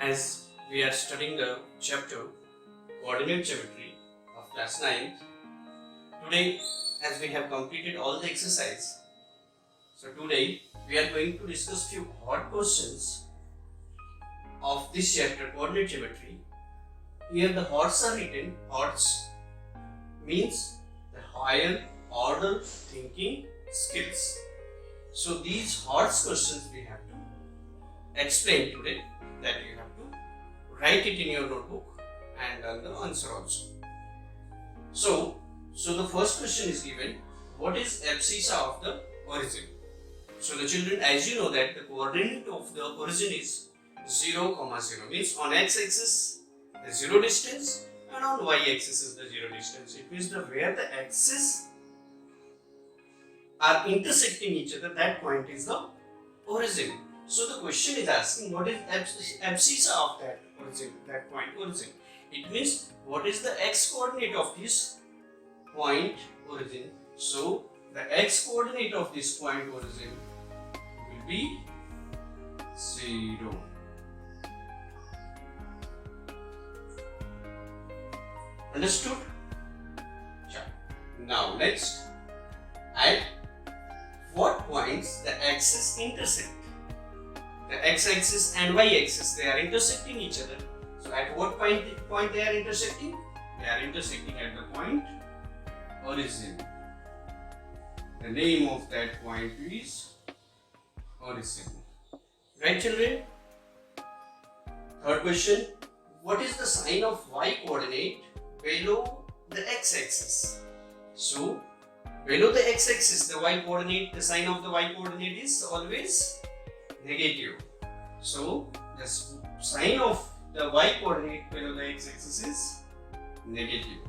as we are studying the chapter Coordinate Geometry of class 9. Today, as we have completed all the exercise, so today we are going to discuss few hard questions of this chapter Coordinate Geometry. Here the HOTS are written. HOTS means the higher order thinking skills. So these HOTS questions we have to explain today, that you have to write it in your notebook and learn the answer also. So the first question is given, what is abscissa of the origin? So the children, as you know that the coordinate of the origin is 0, 0, means on x-axis the 0 distance and on y-axis is the 0 distance. It means where the axis are intersecting each other, that point is the origin. So the question is asking, what is abscissa of that origin, that point origin? It means what is the x coordinate of this point origin? So the x coordinate of this point origin will be 0. Understood? Now next, at what points the axis intersect? The x-axis and y-axis, they are intersecting each other. So at what point they are intersecting? They are intersecting at the point origin. The name of that point is origin. Right, children? Third question, what is the sign of y coordinate below the x-axis? So below the x-axis, the y coordinate, the sign of the y coordinate is always negative. So the sign of the y coordinate below the x-axis is negative.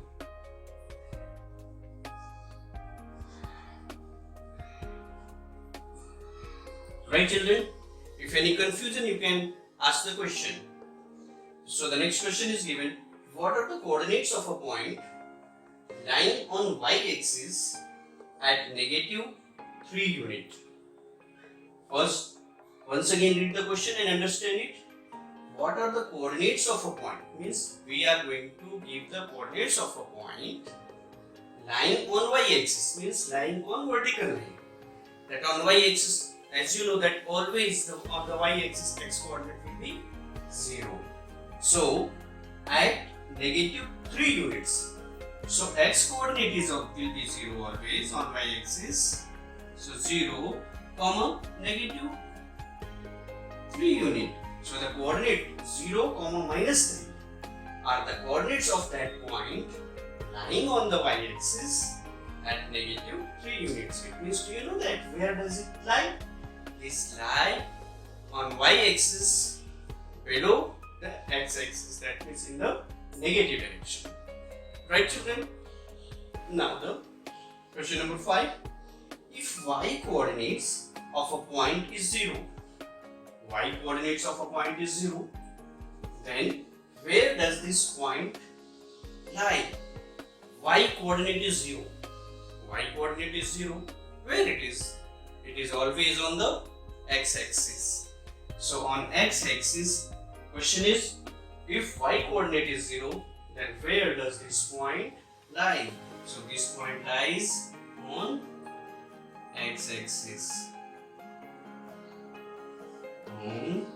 Right, children? If any confusion, you can ask the question. So the next question is given, what are the coordinates of a point lying on y-axis at -3 unit? First, once again read the question and understand it. What are the coordinates of a point? Means we are going to give the coordinates of a point lying on y-axis, means lying on vertical line. That on y-axis, as you know that always on the y-axis x coordinate will be 0. So at -3 units. So x coordinate will be 0 always on y-axis. So 0, -3 unit. So the coordinate 0, -3 are the coordinates of that point lying on the y-axis at -3 units. It means, do you know that where does it lie? This lie on y-axis below the x-axis, that means in the negative direction. Right, children? Now the question number 5. If y coordinates of a point is 0, y coordinates of a point is 0, then where does this point lie? Y coordinate is 0. Y coordinate is 0. Where it is? It is always on the x-axis. So on x-axis, question is, if y coordinate is 0, then where does this point lie? So this point lies on x-axis. On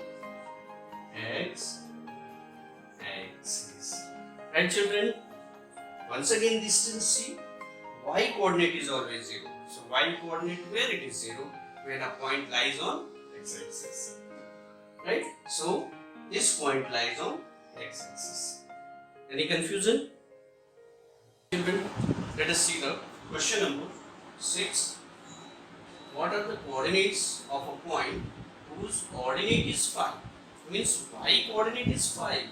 x-axis. Right, children? Once again, distance C, y coordinate is always 0. So y coordinate where it is 0, when a point lies on x-axis. Right? So this point lies on x-axis. Any confusion? Children, let us see the question number 6. What are the coordinates of a point whose ordinate is 5? Means y coordinate is 5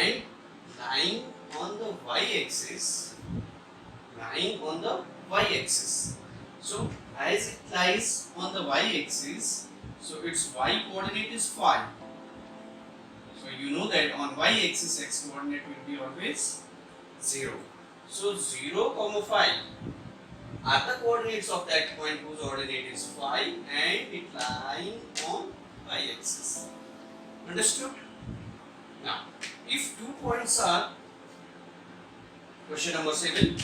and lying on the y-axis. So as it lies on the y-axis, so its y coordinate is 5. So you know that on y-axis x coordinate will be always 0. So 0, 5 are the coordinates of that point whose ordinate is 5 and it lying on y-axis. Understood? Now, if 2 points are, question number 7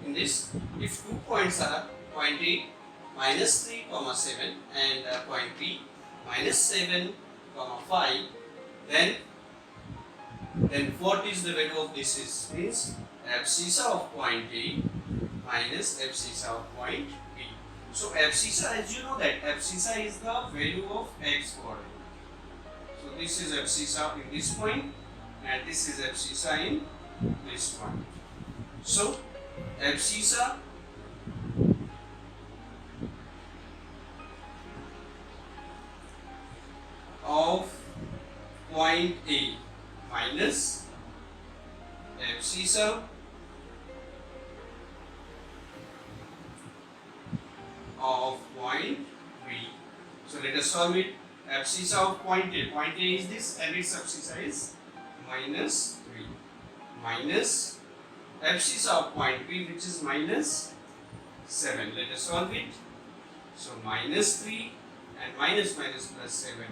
in this, if 2 points are point A minus 3 comma 7 and point B minus 7 comma 5, then what is the value of this is means abscissa of point A minus abscissa of point B. So abscissa, as you know that abscissa is the value of x coordinate. So this is abscissa in this point and this is abscissa in this point. So abscissa of point A minus abscissa of point B. So let us solve it. Abscissa of point A. Point A is this and its abscissa is minus 3 minus abscissa of point B, which is minus 7. Let us solve it. So minus 3 and minus minus plus 7,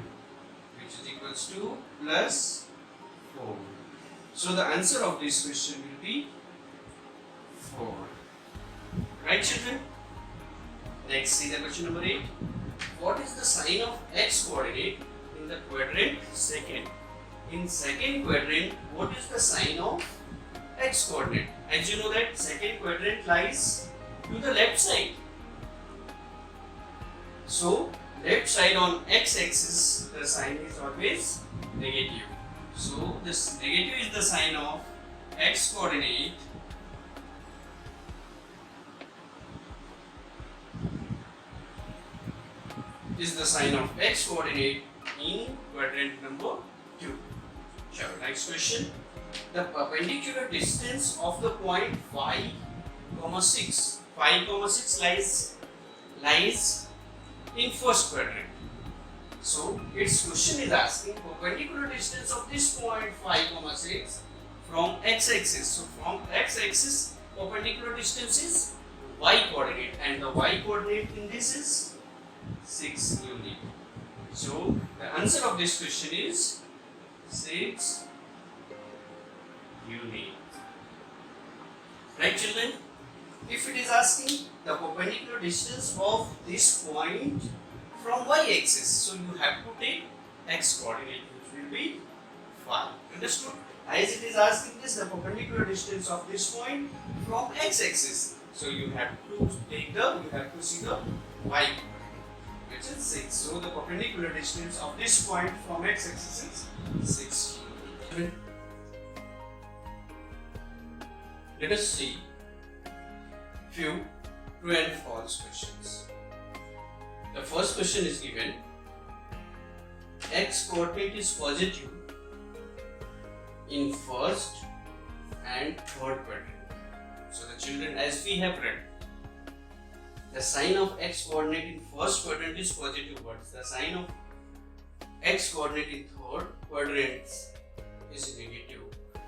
which is equals to plus 4. So the answer of this question will be 4. Right, children? Next, see the question number 8. What is the sign of x coordinate in the quadrant second? In second quadrant, what is the sign of x coordinate? As you know that second quadrant lies to the left side. So left side on x-axis, the sign is always negative. So this negative is the sign of x coordinate is the sign of x coordinate in quadrant number 2. Sure. Next question. The perpendicular distance of the point 5, 6 lies in first quadrant. So its question is asking perpendicular distance of this point 5, 6 from x-axis. So from x-axis perpendicular distance is y coordinate and the y coordinate in this is 6 unit. So the answer of this question is 6 unit. Right, children? If it is asking the perpendicular distance of this point from y-axis, so you have to take x coordinate, which will be 5. Understood? As it is asking this, the perpendicular distance of this point from x-axis, so you have to see the y coordinate, which is 6. So the perpendicular distance of this point from x-axis is 6 unit. Let us see few true and false questions. The first question is given: x coordinate is positive in first and third quadrant. So the children, as we have read, the sign of x coordinate in first quadrant is positive, but the sign of x coordinate in third quadrant is negative.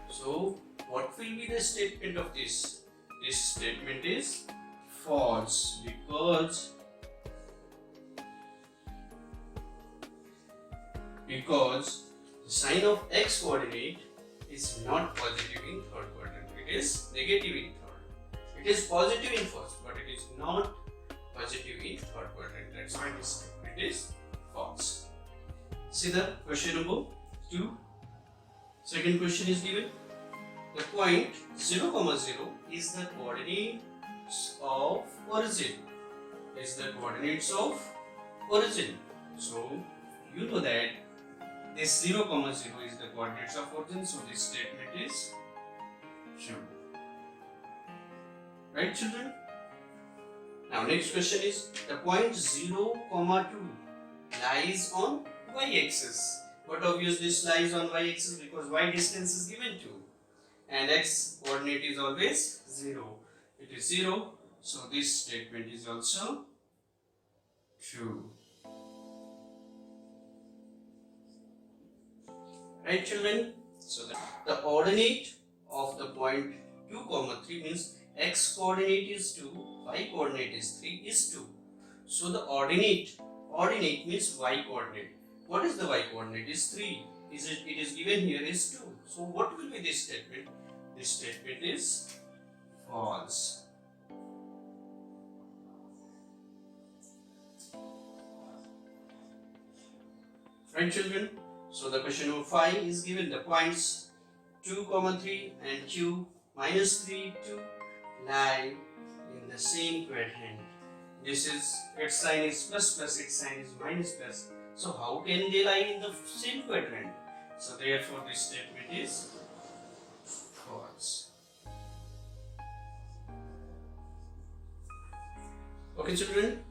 So what will be the statement of this? This statement is false because the sign of x coordinate is not positive in third quadrant. It is negative in third. It is positive in first, but it is not positive in third quadrant. That's why this statement is false. See the question number 2. Second question is given. The point 0, 0 is the coordinates of origin. So you know that this 0, 0 is the coordinates of origin. So this statement is true. Right, children? Now next question is the point 0, 2 lies on y-axis. But obviously this lies on y-axis because y distance is given 2. And x coordinate is always 0. It is 0, so this statement is also true. Right, children? So the ordinate of the point 2, 3 means x coordinate is 2, y coordinate is 3 is 2. So the ordinate means y coordinate. What is the y coordinate? Is 3. it is given here is 2. So what will be this statement? This statement is false. Right, children? So the question number 5 is given the points 2, 3 and q minus 3, 2 lie in the same quadrant. This is its sign is plus plus, its sign is minus plus. So how can they lie in the same quadrant? So therefore this statement is false. Okay, children?